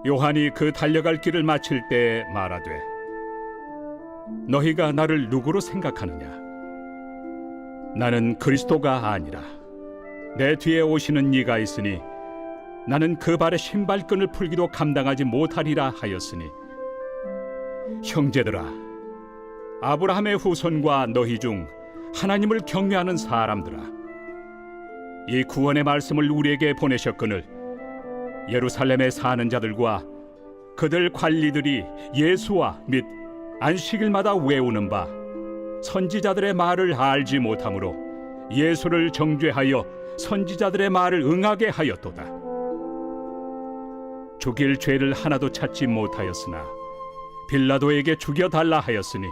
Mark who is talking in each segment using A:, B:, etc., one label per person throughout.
A: 요한이 그 달려갈 길을 마칠 때 말하되 너희가 나를 누구로 생각하느냐? 나는 그리스도가 아니라 내 뒤에 오시는 이가 있으니 나는 그 발의 신발끈을 풀기도 감당하지 못하리라 하였으니 형제들아, 아브라함의 후손과 너희 중 하나님을 경외하는 사람들아, 이 구원의 말씀을 우리에게 보내셨거늘 예루살렘에 사는 자들과 그들 관리들이 예수와 및 안식일마다 외우는 바 선지자들의 말을 알지 못하므로 예수를 정죄하여 선지자들의 말을 응하게 하였도다. 죽일 죄를 하나도 찾지 못하였으나 빌라도에게 죽여달라 하였으니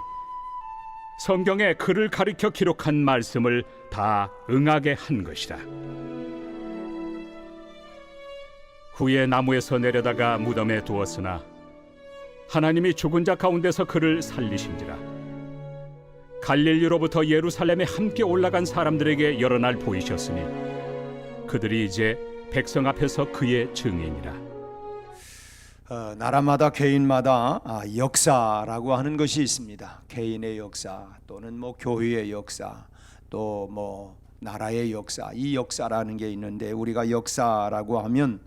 A: 성경에 그를 가리켜 기록한 말씀을 다 응하게 한 것이라. 후에 나무에서 내려다가 무덤에 두었으나 하나님이 죽은 자 가운데서 그를 살리신지라. 갈릴리로부터 예루살렘에 함께 올라간 사람들에게 여러 날 보이셨으니 그들이 이제 백성 앞에서 그의 증인이라.
B: 나라마다 개인마다 역사라고 하는 것이 있습니다. 개인의 역사 또는 교회의 역사 또 나라의 역사, 이 역사라는 게 있는데 우리가 역사라고 하면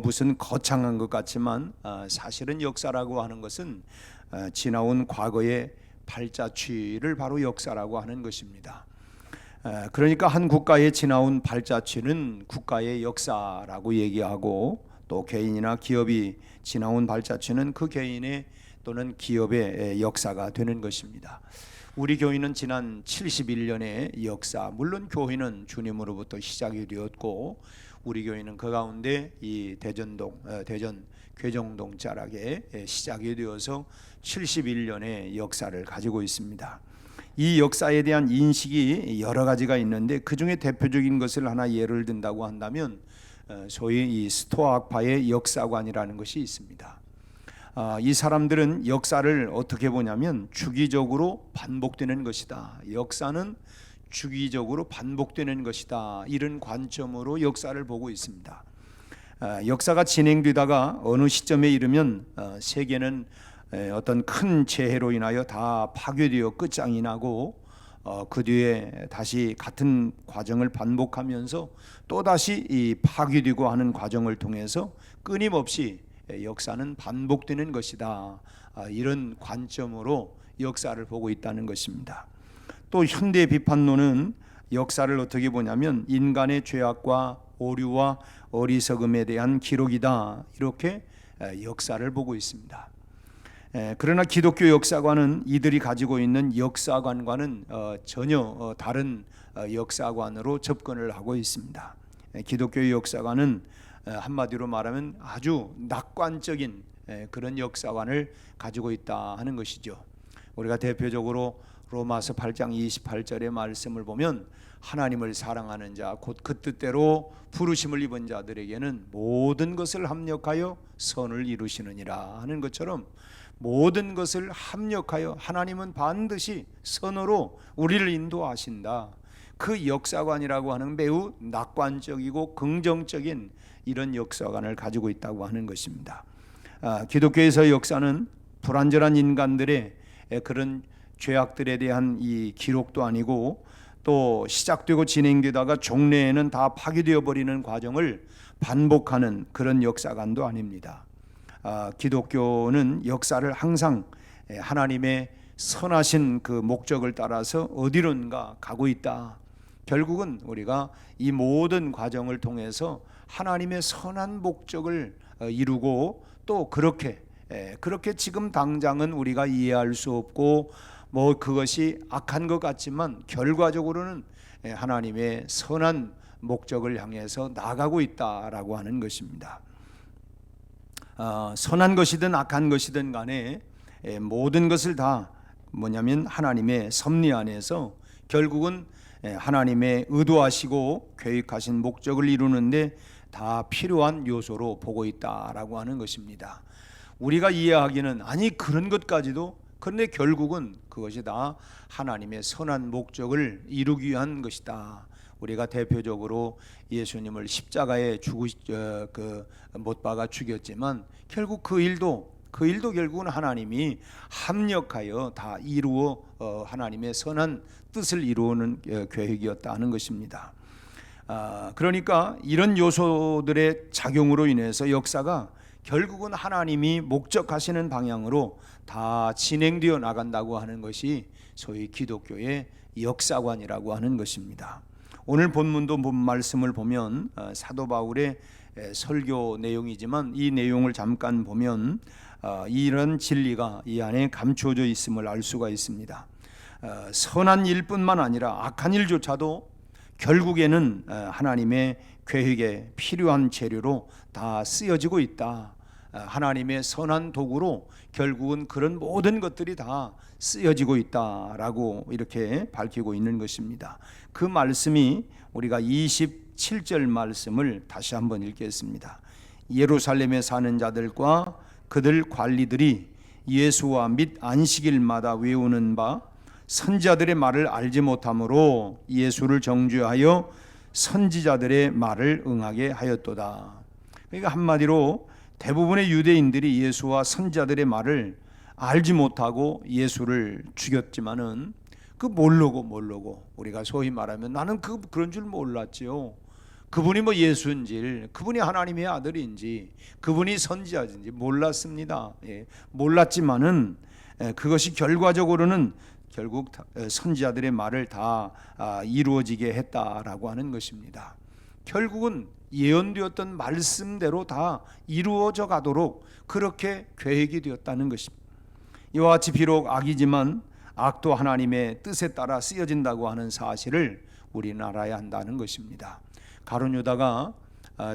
B: 무슨 거창한 것 같지만 사실은 역사라고 하는 것은 지나온 과거의 발자취를 바로 역사라고 하는 것입니다. 그러니까 한 국가에 지나온 발자취는 국가의 역사라고 얘기하고 또 개인이나 기업이 지나온 발자취는 그 개인의 또는 기업의 역사가 되는 것입니다. 우리 교회는 지난 71년의 역사, 물론 교회는 주님으로부터 시작이 되었고 우리 교회는 그 가운데 이 대전 괴정동 자락에 시작이 되어서 71년의 역사를 가지고 있습니다. 이 역사에 대한 인식이 여러 가지가 있는데 그 중에 대표적인 것을 하나 예를 든다고 한다면 소위 이 스토아파의 역사관이라는 것이 있습니다. 이 사람들은 역사를 어떻게 보냐면 주기적으로 반복되는 것이다. 역사는 주기적으로 반복되는 것이다. 이런 관점으로 역사를 보고 있습니다. 역사가 진행되다가 어느 시점에 이르면 세계는 어떤 큰 재해로 인하여 다 파괴되어 끝장이 나고 그 뒤에 다시 같은 과정을 반복하면서 또다시 이 파괴되고 하는 과정을 통해서 끊임없이 역사는 반복되는 것이다. 이런 관점으로 역사를 보고 있다는 것입니다. 또 현대 비판론은 역사를 어떻게 보냐면 인간의 죄악과 오류와 어리석음에 대한 기록이다. 이렇게 역사를 보고 있습니다. 그러나 기독교 역사관은 이들이 가지고 있는 역사관과는 전혀 다른 역사관으로 접근을 하고 있습니다. 기독교의 역사관은 한마디로 말하면 아주 낙관적인 그런 역사관을 가지고 있다 하는 것이죠. 우리가 대표적으로 로마서 8장 28절의 말씀을 보면 하나님을 사랑하는 자 곧 그 뜻대로 부르심을 입은 자들에게는 모든 것을 합력하여 선을 이루시느니라 하는 것처럼 모든 것을 합력하여 하나님은 반드시 선으로 우리를 인도하신다. 그 역사관이라고 하는 매우 낙관적이고 긍정적인 이런 역사관을 가지고 있다고 하는 것입니다. 기독교에서의 역사는 불완전한 인간들의 그런 죄악들에 대한 이 기록도 아니고 또 시작되고 진행되다가 종래에는 다 파괴되어 버리는 과정을 반복하는 그런 역사관도 아닙니다. 기독교는 역사를 항상 하나님의 선하신 그 목적을 따라서 어디론가 가고 있다. 결국은 우리가 이 모든 과정을 통해서 하나님의 선한 목적을 이루고 또 그렇게 지금 당장은 우리가 이해할 수 없고 그것이 악한 것 같지만 결과적으로는 하나님의 선한 목적을 향해서 나아가고 있다라고 하는 것입니다. 선한 것이든 악한 것이든 간에 모든 것을 다 뭐냐면 하나님의 섭리 안에서 결국은 하나님의 의도하시고 계획하신 목적을 이루는데 다 필요한 요소로 보고 있다라고 하는 것입니다. 우리가 이해하기는 아니 그런 것까지도, 그런데 결국은 그것이 다 하나님의 선한 목적을 이루기 위한 것이다. 우리가 대표적으로 예수님을 십자가에 못 박아 죽였지만 결국 그 일도 결국은 하나님이 합력하여 다 이루어 하나님의 선한 뜻을 이루는 계획이었다 하는 것입니다. 그러니까 이런 요소들의 작용으로 인해서 역사가 결국은 하나님이 목적하시는 방향으로 다 진행되어 나간다고 하는 것이 소위 기독교의 역사관이라고 하는 것입니다. 오늘 본문도 본 말씀을 보면 사도 바울의 설교 내용이지만 이 내용을 잠깐 보면 이런 진리가 이 안에 감추어져 있음을 알 수가 있습니다. 선한 일뿐만 아니라 악한 일조차도 결국에는 하나님의 계획에 필요한 재료로 다 쓰여지고 있다. 하나님의 선한 도구로 결국은 그런 모든 것들이 다 쓰여지고 있다라고 이렇게 밝히고 있는 것입니다. 그 말씀이 우리가 27절 말씀을 다시 한번 읽겠습니다. 예루살렘에 사는 자들과 그들 관리들이 예수와 및 안식일마다 외우는 바 선지자들의 말을 알지 못하므로 예수를 정죄하여 선지자들의 말을 응하게 하였도다. 그러니까 한마디로 대부분의 유대인들이 예수와 선지자들의 말을 알지 못하고 예수를 죽였지만은 그 모르고 우리가 소위 말하면 나는 그런 줄 몰랐지요. 그분이 뭐 예수인지, 그분이 하나님의 아들인지, 그분이 선지자인지 몰랐습니다. 몰랐지만은 그것이 결과적으로는 결국 선지자들의 말을 다 이루어지게 했다라고 하는 것입니다. 결국은 예언되었던 말씀대로 다 이루어져 가도록 그렇게 계획이 되었다는 것입니다. 이와 같이 비록 악이지만 악도 하나님의 뜻에 따라 쓰여진다고 하는 사실을 우리는 알아야 한다는 것입니다. 가룟 유다가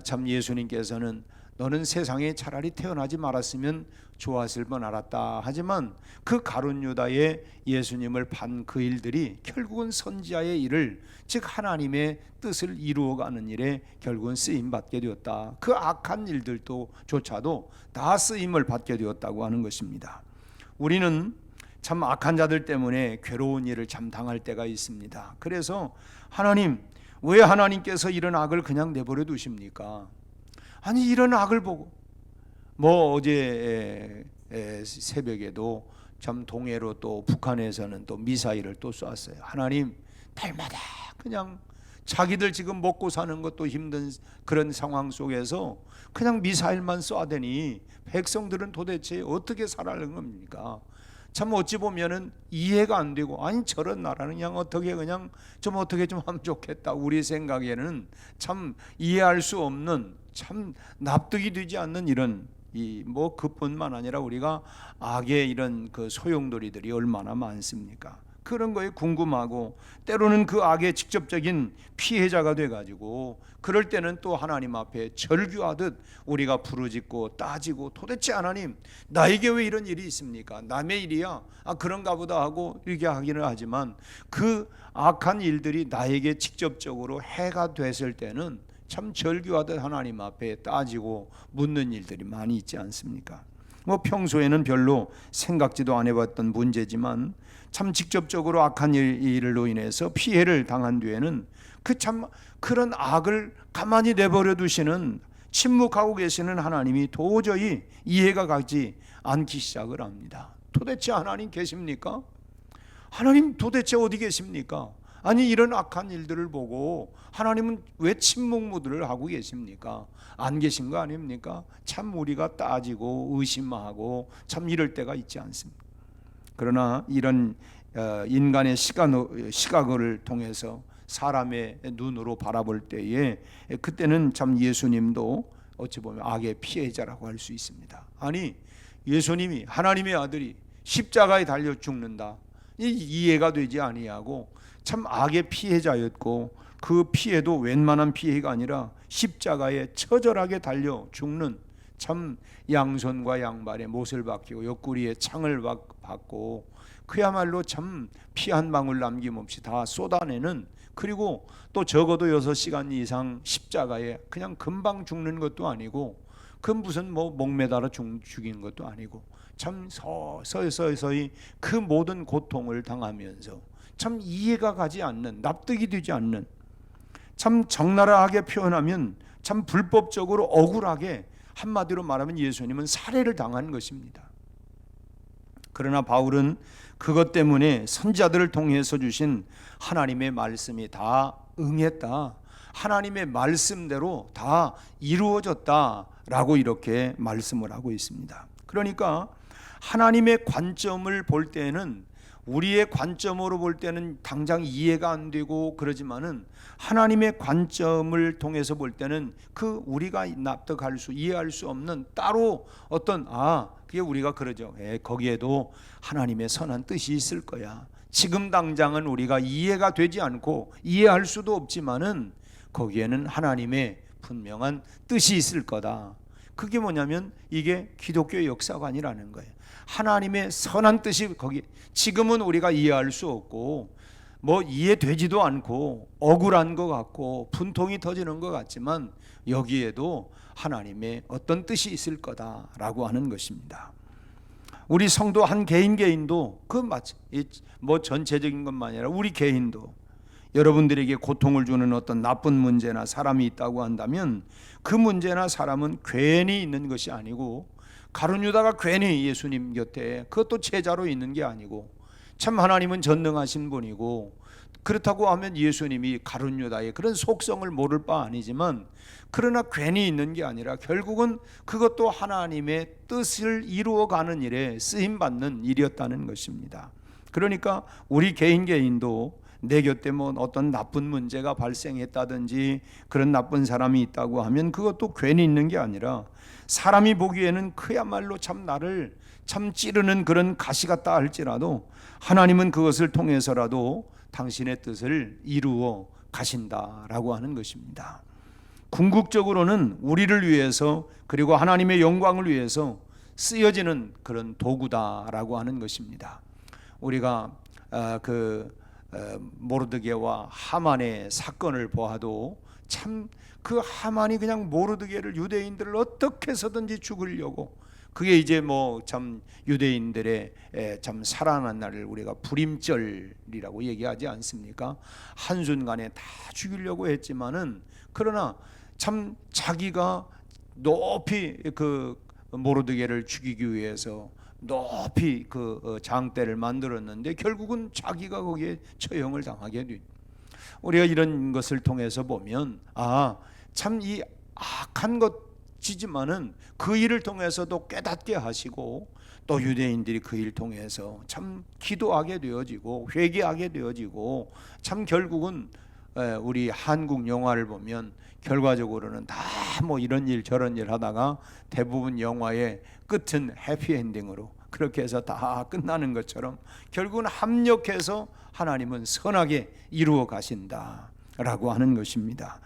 B: 참 예수님께서는 너는 세상에 차라리 태어나지 말았으면 좋았을 뻔 알았다 하지만 그 가룟 유다의 예수님을 판 그 일들이 결국은 선지자의 일을, 즉 하나님의 뜻을 이루어가는 일에 결국은 쓰임받게 되었다. 그 악한 일들도 조차도 다 쓰임을 받게 되었다고 하는 것입니다. 우리는 참 악한 자들 때문에 괴로운 일을 참 당할 때가 있습니다. 그래서 하나님, 왜 하나님께서 이런 악을 그냥 내버려 두십니까? 아니 이런 악을 보고 어제 새벽에도 참 동해로 또 북한에서는 또 미사일을 또 쐈어요. 하나님, 달마다 그냥 자기들 지금 먹고 사는 것도 힘든 그런 상황 속에서 그냥 미사일만 쏴대니 백성들은 도대체 어떻게 살아가는 겁니까? 참 어찌 보면은 이해가 안 되고, 아니 저런 나라는 그냥 어떻게 좀 하면 좋겠다. 우리 생각에는 참 이해할 수 없는, 참 납득이 되지 않는 이런 그뿐만 아니라 우리가 악의 이런 그 소용돌이들이 얼마나 많습니까? 그런 거에 궁금하고 때로는 그 악의 직접적인 피해자가 돼가지고 그럴 때는 또 하나님 앞에 절규하듯 우리가 부르짖고 따지고 도대체 하나님 나에게 왜 이런 일이 있습니까? 남의 일이야? 그런가 보다 하고 이렇게 하기는 하지만 그 악한 일들이 나에게 직접적으로 해가 됐을 때는 참 절규하듯 하나님 앞에 따지고 묻는 일들이 많이 있지 않습니까? 평소에는 별로 생각지도 안 해봤던 문제지만 참 직접적으로 악한 일로 인해서 피해를 당한 뒤에는 그런 악을 가만히 내버려 두시는, 침묵하고 계시는 하나님이 도저히 이해가 가지 않기 시작을 합니다. 도대체 하나님 계십니까? 하나님 도대체 어디 계십니까? 아니 이런 악한 일들을 보고 하나님은 왜 침묵 모드를 하고 계십니까? 안 계신 거 아닙니까? 참 우리가 따지고 의심하고 참 이럴 때가 있지 않습니까? 그러나 이런 인간의 시각을 통해서 사람의 눈으로 바라볼 때에 그때는 참 예수님도 어찌 보면 악의 피해자라고 할 수 있습니다. 아니 예수님이, 하나님의 아들이 십자가에 달려 죽는다, 이해가 되지 아니하고 참 악의 피해자였고 그 피해도 웬만한 피해가 아니라 십자가에 처절하게 달려 죽는, 참 양손과 양발에 못을 박히고 옆구리에 창을 받고 그야말로 참 피 한 방울 남김없이 다 쏟아내는, 그리고 또 적어도 6시간 이상 십자가에 그냥 금방 죽는 것도 아니고 그 무슨 목매달아 죽인 것도 아니고 참 서서히 그 모든 고통을 당하면서 참 이해가 가지 않는, 납득이 되지 않는 참 적나라하게 표현하면 참 불법적으로 억울하게, 한마디로 말하면 예수님은 살해를 당한 것입니다. 그러나 바울은 그것 때문에 선지자들을 통해서 주신 하나님의 말씀이 다 응했다, 하나님의 말씀대로 다 이루어졌다라고 이렇게 말씀을 하고 있습니다. 그러니까 하나님의 관점을 볼 때는, 우리의 관점으로 볼 때는 당장 이해가 안 되고 그러지만은 하나님의 관점을 통해서 볼 때는 그 우리가 납득할 수, 이해할 수 없는 따로 어떤, 그게 우리가 그러죠. 거기에도 하나님의 선한 뜻이 있을 거야. 지금 당장은 우리가 이해가 되지 않고 이해할 수도 없지만은 거기에는 하나님의 분명한 뜻이 있을 거다. 그게 뭐냐면 이게 기독교의 역사관이라는 거예요. 하나님의 선한 뜻이 거기, 지금은 우리가 이해할 수 없고 뭐 이해되지도 않고 억울한 것 같고 분통이 터지는 것 같지만 여기에도 하나님의 어떤 뜻이 있을 거다라고 하는 것입니다. 우리 성도 한 개인 개인도 그 마치 뭐 전체적인 것만 아니라 우리 개인도 여러분들에게 고통을 주는 어떤 나쁜 문제나 사람이 있다고 한다면 그 문제나 사람은 괜히 있는 것이 아니고, 가룟 유다가 괜히 예수님 곁에 그것도 제자로 있는 게 아니고, 참 하나님은 전능하신 분이고, 그렇다고 하면 예수님이 가룟 유다의 그런 속성을 모를 바 아니지만, 그러나 괜히 있는 게 아니라 결국은 그것도 하나님의 뜻을 이루어가는 일에 쓰임받는 일이었다는 것입니다. 그러니까 우리 개인도 내 곁에 뭐 어떤 나쁜 문제가 발생했다든지 그런 나쁜 사람이 있다고 하면 그것도 괜히 있는 게 아니라 사람이 보기에는 그야말로 참 나를 참 찌르는 그런 가시 같다 할지라도 하나님은 그것을 통해서라도 당신의 뜻을 이루어 가신다라고 하는 것입니다. 궁극적으로는 우리를 위해서, 그리고 하나님의 영광을 위해서 쓰여지는 그런 도구다라고 하는 것입니다. 우리가 모르드게와 하만의 사건을 보아도 참 그 하만이 그냥 모르드게를, 유대인들을 어떻게 해서든지 죽이려고, 그게 이제 뭐 참 유대인들의 참 살아난 날을 우리가 불임절이라고 얘기하지 않습니까? 한순간에 다 죽이려고 했지만은, 그러나 참 자기가 높이 그 모르드게를 죽이기 위해서 높이 그 장대를 만들었는데 결국은 자기가 거기에 처형을 당하게 돼. 우리가 이런 것을 통해서 보면 참 이 악한 것이지만은 그 일을 통해서도 깨닫게 하시고, 또 유대인들이 그 일을 통해서 참 기도하게 되어지고 회개하게 되어지고, 참 결국은 우리 한국 영화를 보면 결과적으로는 다 뭐 이런 일 저런 일 하다가 대부분 영화의 끝은 해피엔딩으로 그렇게 해서 다 끝나는 것처럼 결국은 합력해서 하나님은 선하게 이루어 가신다라고 하는 것입니다.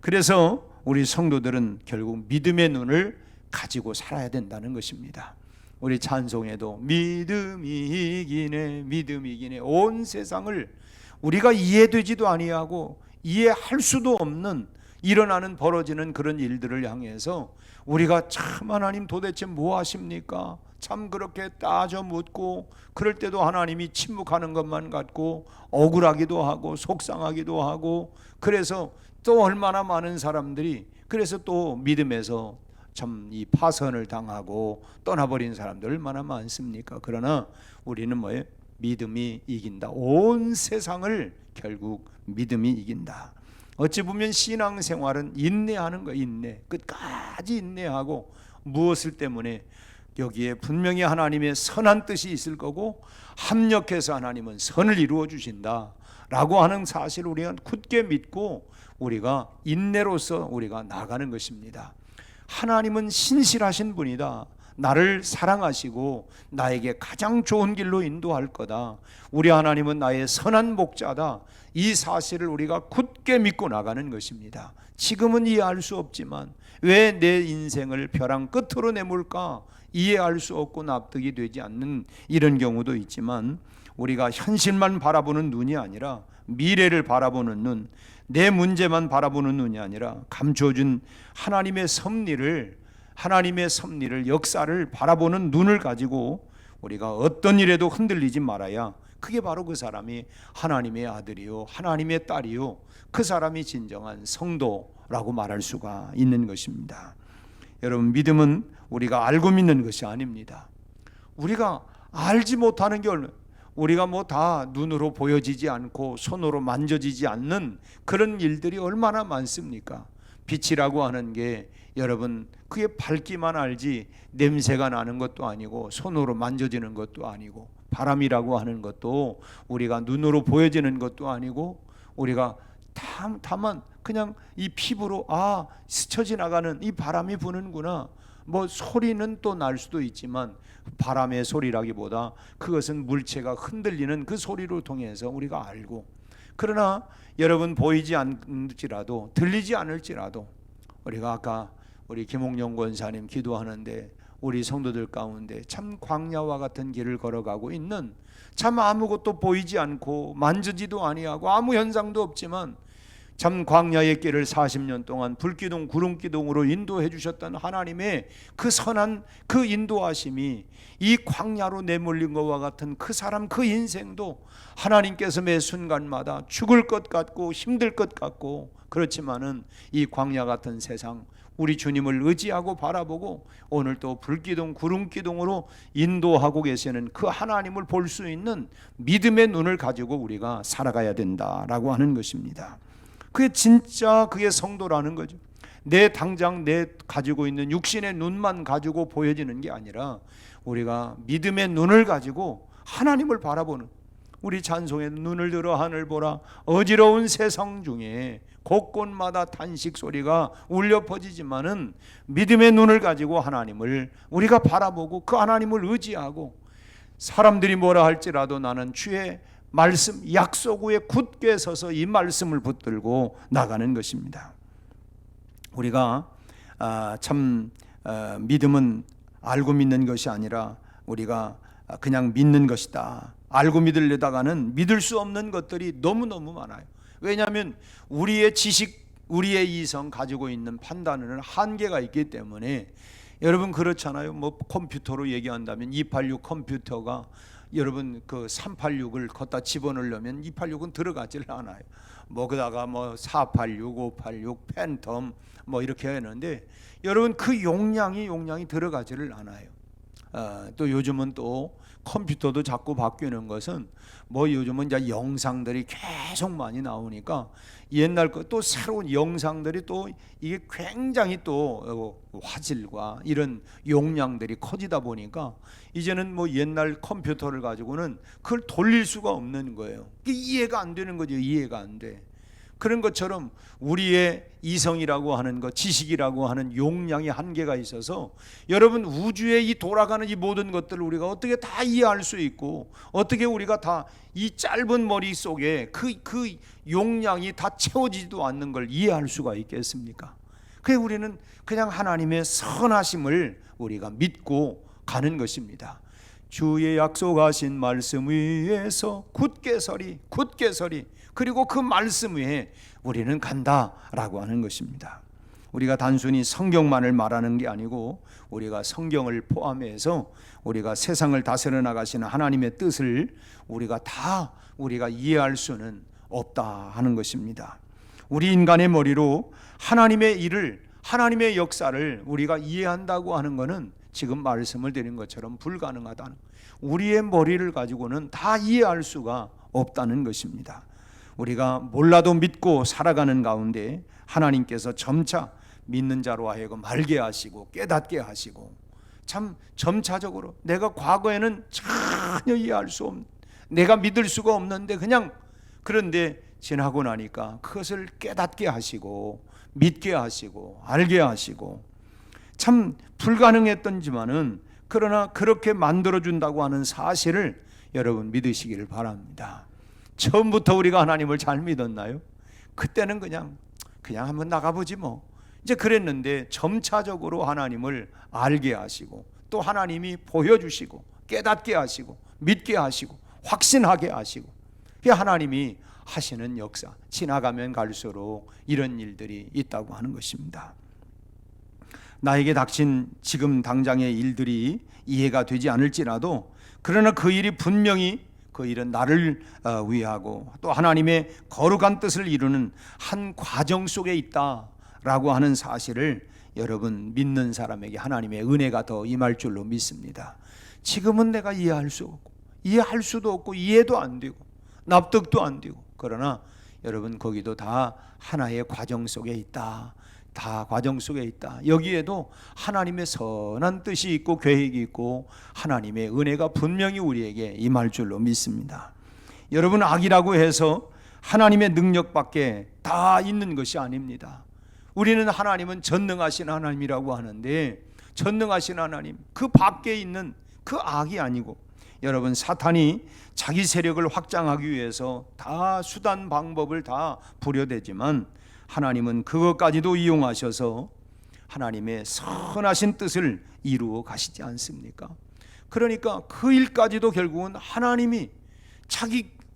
B: 그래서 우리 성도들은 결국 믿음의 눈을 가지고 살아야 된다는 것입니다. 우리 찬송에도 믿음이 이기네, 믿음이 이기네, 온 세상을 우리가 이해되지도 아니하고 이해할 수도 없는 일어나는 벌어지는 그런 일들을 향해서 우리가 참 하나님 도대체 뭐 하십니까? 참 그렇게 따져 묻고, 그럴 때도 하나님이 침묵하는 것만 같고 억울하기도 하고 속상하기도 하고, 그래서 또 얼마나 많은 사람들이 그래서 또 믿음에서 참 이 파선을 당하고 떠나버린 사람들 얼마나 많습니까? 그러나 우리는 뭐예요? 믿음이 이긴다. 온 세상을 결국 믿음이 이긴다. 어찌 보면 신앙생활은 인내하는 거예요. 인내, 끝까지 인내하고, 무엇을 때문에 여기에 분명히 하나님의 선한 뜻이 있을 거고 합력해서 하나님은 선을 이루어 주신다 라고 하는 사실을 우리가 굳게 믿고 우리가 인내로서 우리가 나가는 것입니다. 하나님은 신실하신 분이다. 나를 사랑하시고 나에게 가장 좋은 길로 인도할 거다. 우리 하나님은 나의 선한 목자다. 이 사실을 우리가 굳게 믿고 나가는 것입니다. 지금은 이해할 수 없지만 왜 내 인생을 벼랑 끝으로 내몰까? 이해할 수 없고 납득이 되지 않는 이런 경우도 있지만, 우리가 현실만 바라보는 눈이 아니라 미래를 바라보는 눈, 내 문제만 바라보는 눈이 아니라 감춰준 하나님의 섭리를, 역사를 바라보는 눈을 가지고 우리가 어떤 일에도 흔들리지 말아야 그게 바로 그 사람이 하나님의 아들이요 하나님의 딸이요 그 사람이 진정한 성도라고 말할 수가 있는 것입니다. 여러분, 믿음은 우리가 알고 믿는 것이 아닙니다. 우리가 알지 못하는 게 우리가 뭐 다 눈으로 보여지지 않고 손으로 만져지지 않는 그런 일들이 얼마나 많습니까? 빛이라고 하는 게 여러분 그게 밝기만 알지 냄새가 나는 것도 아니고 손으로 만져지는 것도 아니고, 바람이라고 하는 것도 우리가 눈으로 보여지는 것도 아니고, 우리가 다만 그냥 이 피부로 스쳐 지나가는 이 바람이 부는구나, 뭐 소리는 또 날 수도 있지만 바람의 소리라기보다 그것은 물체가 흔들리는 그 소리를 통해서 우리가 알고, 그러나 여러분 보이지 않을지라도 들리지 않을지라도 우리가 아까 우리 김홍영 권사님 기도하는데 우리 성도들 가운데 참 광야와 같은 길을 걸어가고 있는, 참 아무것도 보이지 않고 만지지도 아니하고 아무 현상도 없지만 참 광야의 길을 40년 동안 불기둥 구름기둥으로 인도해 주셨던 하나님의 그 선한 그 인도하심이 이 광야로 내몰린 것과 같은 그 사람 그 인생도 하나님께서 매 순간마다 죽을 것 같고 힘들 것 같고, 그렇지만은 이 광야 같은 세상 우리 주님을 의지하고 바라보고 오늘 또 불기둥 구름기둥으로 인도하고 계시는 그 하나님을 볼 수 있는 믿음의 눈을 가지고 우리가 살아가야 된다라고 하는 것입니다. 그게 진짜 그게 성도라는 거죠. 당장 내 가지고 있는 육신의 눈만 가지고 보여지는 게 아니라 우리가 믿음의 눈을 가지고 하나님을 바라보는, 우리 찬송에 눈을 들어 하늘 보라 어지러운 세상 중에 곳곳마다 탄식 소리가 울려 퍼지지만은 믿음의 눈을 가지고 하나님을 우리가 바라보고 그 하나님을 의지하고, 사람들이 뭐라 할지라도 나는 주의 말씀 약속 위에 굳게 서서 이 말씀을 붙들고 나가는 것입니다. 우리가 믿음은 알고 믿는 것이 아니라 우리가 그냥 믿는 것이다. 알고 믿으려다가는 믿을 수 없는 것들이 너무너무 많아요. 왜냐하면 우리의 지식, 우리의 이성 가지고 있는 판단에는 한계가 있기 때문에. 여러분 그렇잖아요. 뭐 컴퓨터로 얘기한다면 286 컴퓨터가 여러분 그 386을 걷다 집어넣으려면 286은 들어가질 않아요. 뭐 그다가 뭐 486, 586, 팬텀 뭐 이렇게 했는데 여러분 그 용량이 들어가지를 않아요. 또 요즘은 또 컴퓨터도 자꾸 바뀌는 것은 뭐 요즘은 이제 영상들이 계속 많이 나오니까 옛날 거 또 새로운 영상들이 또 이게 굉장히 또 화질과 이런 용량들이 커지다 보니까 이제는 뭐 옛날 컴퓨터를 가지고는 그걸 돌릴 수가 없는 거예요. 이해가 안 되는 거죠. 이해가 안 돼. 그런 것처럼 우리의 이성이라고 하는 것, 지식이라고 하는 용량이 한계가 있어서 여러분 우주에 이 돌아가는 이 모든 것들을 우리가 어떻게 다 이해할 수 있고, 어떻게 우리가 다 이 짧은 머릿속에 그 용량이 다 채워지지도 않는 걸 이해할 수가 있겠습니까? 그래서 우리는 그냥 하나님의 선하심을 우리가 믿고 가는 것입니다. 주의 약속하신 말씀 위에서 굳게 서리 그리고 그 말씀 위에 우리는 간다라고 하는 것입니다. 우리가 단순히 성경만을 말하는 게 아니고 우리가 성경을 포함해서 우리가 세상을 다스려 나가시는 하나님의 뜻을 우리가 이해할 수는 없다 하는 것입니다. 우리 인간의 머리로 하나님의 일을, 하나님의 역사를 우리가 이해한다고 하는 것은 지금 말씀을 드린 것처럼 불가능하다는, 우리의 머리를 가지고는 다 이해할 수가 없다는 것입니다. 우리가 몰라도 믿고 살아가는 가운데 하나님께서 점차 믿는 자로 하여금 알게 하시고 깨닫게 하시고, 참 점차적으로 내가 과거에는 전혀 이해할 수 없는, 내가 믿을 수가 없는데 그런데 지나고 나니까 그것을 깨닫게 하시고 믿게 하시고 알게 하시고, 참 불가능했던지만은 그러나 그렇게 만들어준다고 하는 사실을 여러분 믿으시기를 바랍니다. 처음부터 우리가 하나님을 잘 믿었나요? 그때는 그냥 한번 나가보지 뭐 이제 그랬는데 점차적으로 하나님을 알게 하시고 또 하나님이 보여주시고 깨닫게 하시고 믿게 하시고 확신하게 하시고, 그게 하나님이 하시는 역사, 지나가면 갈수록 이런 일들이 있다고 하는 것입니다. 나에게 닥친 지금 당장의 일들이 이해가 되지 않을지라도, 그러나 그 일이 분명히 그 일은 나를 위하고 또 하나님의 거룩한 뜻을 이루는 한 과정 속에 있다라고 하는 사실을 여러분 믿는 사람에게 하나님의 은혜가 더 임할 줄로 믿습니다. 지금은 내가 이해할 수 없고 이해할 수도 없고 이해도 안 되고 납득도 안 되고, 그러나 여러분 거기도 다 하나의 과정 속에 있다. 다 과정 속에 있다. 여기에도 하나님의 선한 뜻이 있고 계획이 있고 하나님의 은혜가 분명히 우리에게 임할 줄로 믿습니다. 여러분, 악이라고 해서 하나님의 능력밖에 다 있는 것이 아닙니다. 우리는 하나님은 전능하신 하나님이라고 하는데, 전능하신 하나님 그 밖에 있는 그 악이 아니고, 여러분 사탄이 자기 세력을 확장하기 위해서 다 수단 방법을 다 부려대지만 하나님은 그것까지도 이용하셔서 하나님의 선하신 뜻을 이루어 가시지 않습니까? 그러니까 그 일까지도 결국은 하나님이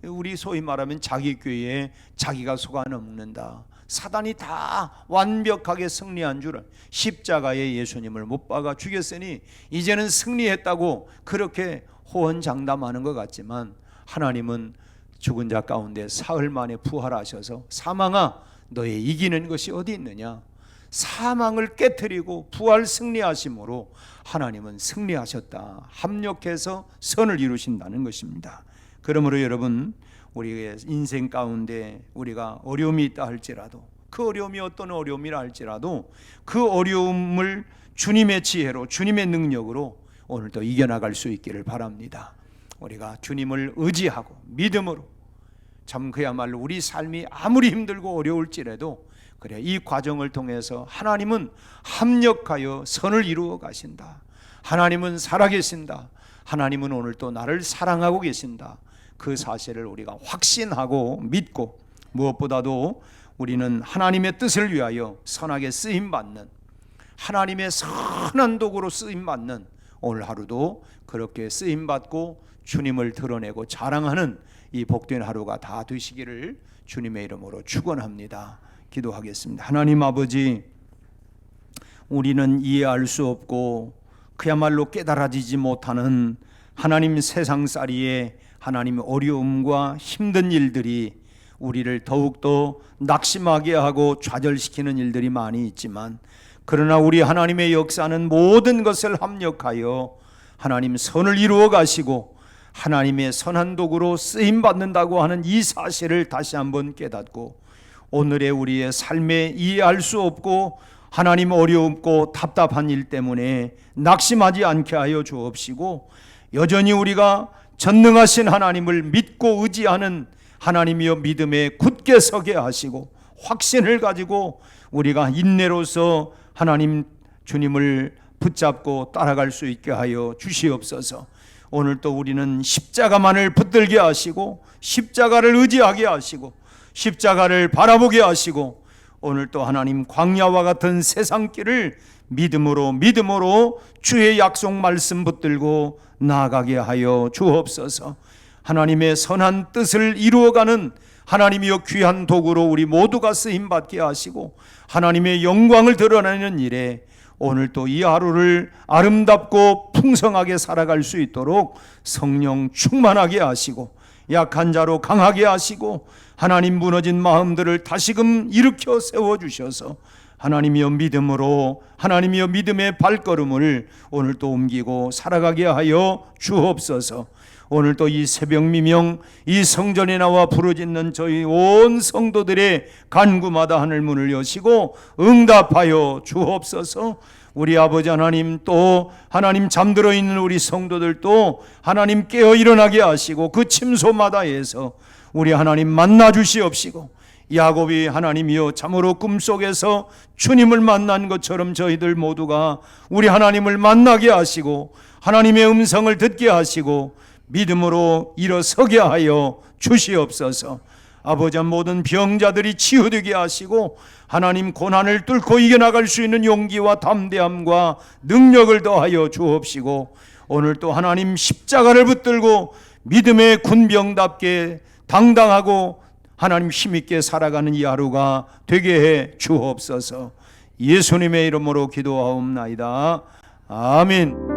B: 우리 소위 말하면 자기 꾀에 자기가 속아넘는다. 사단이 다 완벽하게 승리한 줄은 십자가에 예수님을 못 박아 죽였으니 이제는 승리했다고 그렇게 호언장담하는 것 같지만, 하나님은 죽은 자 가운데 사흘 만에 부활하셔서 사망아 너의 이기는 것이 어디 있느냐, 사망을 깨뜨리고 부활 승리하심으로 하나님은 승리하셨다, 합력해서 선을 이루신다는 것입니다. 그러므로 여러분, 우리의 인생 가운데 우리가 어려움이 있다 할지라도, 그 어려움이 어떤 어려움이라 할지라도 그 어려움을 주님의 지혜로 주님의 능력으로 오늘도 이겨나갈 수 있기를 바랍니다. 우리가 주님을 의지하고 믿음으로, 참 그야말로 우리 삶이 아무리 힘들고 어려울지라도 그래, 이 과정을 통해서 하나님은 합력하여 선을 이루어 가신다. 하나님은 살아계신다. 하나님은 오늘 또 나를 사랑하고 계신다. 그 사실을 우리가 확신하고 믿고, 무엇보다도 우리는 하나님의 뜻을 위하여 선하게 쓰임받는, 하나님의 선한 도구로 쓰임받는 오늘 하루도 그렇게 쓰임받고 주님을 드러내고 자랑하는 이 복된 하루가 다 되시기를 주님의 이름으로 축원합니다. 기도하겠습니다. 하나님 아버지, 우리는 이해할 수 없고 그야말로 깨달아지지 못하는 하나님 세상살이의 하나님의 어려움과 힘든 일들이 우리를 더욱더 낙심하게 하고 좌절시키는 일들이 많이 있지만, 그러나 우리 하나님의 역사는 모든 것을 합력하여 하나님 선을 이루어 가시고 하나님의 선한 도구로 쓰임받는다고 하는 이 사실을 다시 한번 깨닫고, 오늘의 우리의 삶에 이해할 수 없고 하나님 어렵고 답답한 일 때문에 낙심하지 않게 하여 주옵시고, 여전히 우리가 전능하신 하나님을 믿고 의지하는 하나님이여 믿음에 굳게 서게 하시고, 확신을 가지고 우리가 인내로서 하나님 주님을 붙잡고 따라갈 수 있게 하여 주시옵소서. 오늘 또 우리는 십자가만을 붙들게 하시고 십자가를 의지하게 하시고 십자가를 바라보게 하시고, 오늘 또 하나님 광야와 같은 세상길을 믿음으로 주의 약속 말씀 붙들고 나아가게 하여 주옵소서. 하나님의 선한 뜻을 이루어가는 하나님이여 귀한 도구로 우리 모두가 쓰임받게 하시고 하나님의 영광을 드러내는 일에 오늘 또 이 하루를 아름답고 풍성하게 살아갈 수 있도록 성령 충만하게 하시고 약한 자로 강하게 하시고 하나님 무너진 마음들을 다시금 일으켜 세워주셔서 하나님이여 믿음으로, 하나님이여 믿음의 발걸음을 오늘 또 옮기고 살아가게 하여 주옵소서. 오늘 또 이 새벽 미명 이 성전에 나와 부르짖는 저희 온 성도들의 간구마다 하늘 문을 여시고 응답하여 주옵소서. 우리 아버지 하나님, 또 하나님 잠들어 있는 우리 성도들도 하나님 깨어 일어나게 하시고 그 침소마다에서 우리 하나님 만나 주시옵시고, 야곱이 하나님이여 참으로 꿈속에서 주님을 만난 것처럼 저희들 모두가 우리 하나님을 만나게 하시고 하나님의 음성을 듣게 하시고 믿음으로 일어서게 하여 주시옵소서. 아버지, 모든 병자들이 치유되게 하시고 하나님 고난을 뚫고 이겨나갈 수 있는 용기와 담대함과 능력을 더하여 주옵시고, 오늘 또 하나님 십자가를 붙들고 믿음의 군병답게 당당하고 하나님 힘있게 살아가는 이 하루가 되게 해 주옵소서. 예수님의 이름으로 기도하옵나이다. 아멘.